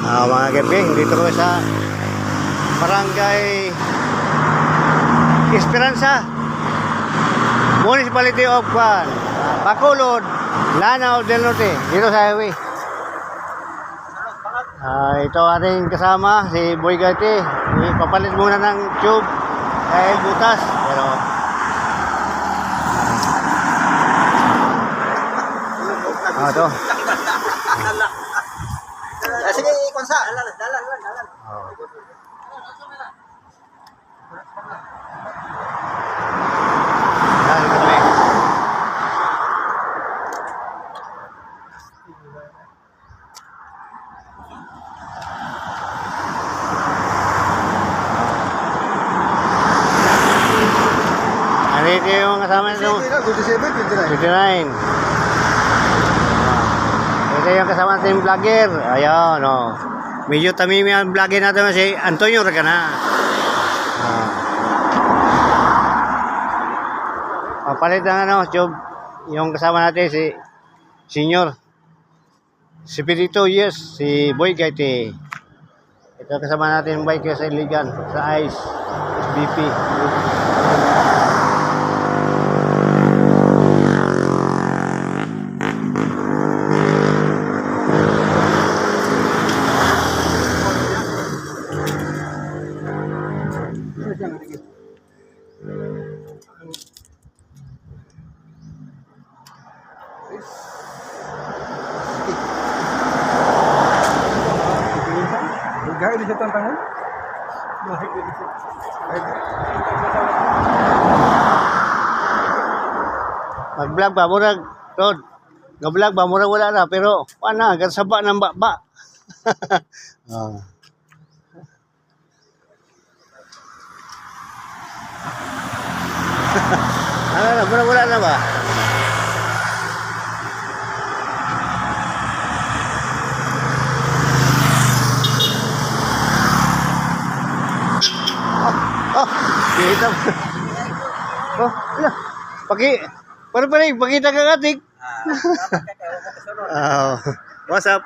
Mga gabi, dito ko sa Barangay Esperanza, Municipality of Bacolod, Lanao del Norte, dito sa highway. Ito ating kasama, si Boy Gati. Papalit muna ng tube dahil butas. Pero ito. Sige, ikonsa. Dalan. Ito yung kasama nito. 29. Ito yung kasama natin vlogger. Ayan, oh. Medyo tamimi ang vlogger natin si Antonio Regana. Papalit ng tube. Yung kasama natin si Senior. Si Pedito, yes. Si Boy Gaiti. Ito kasama natin bike sa Iligan. Sa ICE. BP. Gaya di sa tantangan? Mag-vlog ba? Murag, Rod. Ga-vlog ba? Murag wala na. Pero, wala. Gansaba ng baba. Ano na? Murag wala na ba? Kita mo. Ano? Pakita ka katik. What's up?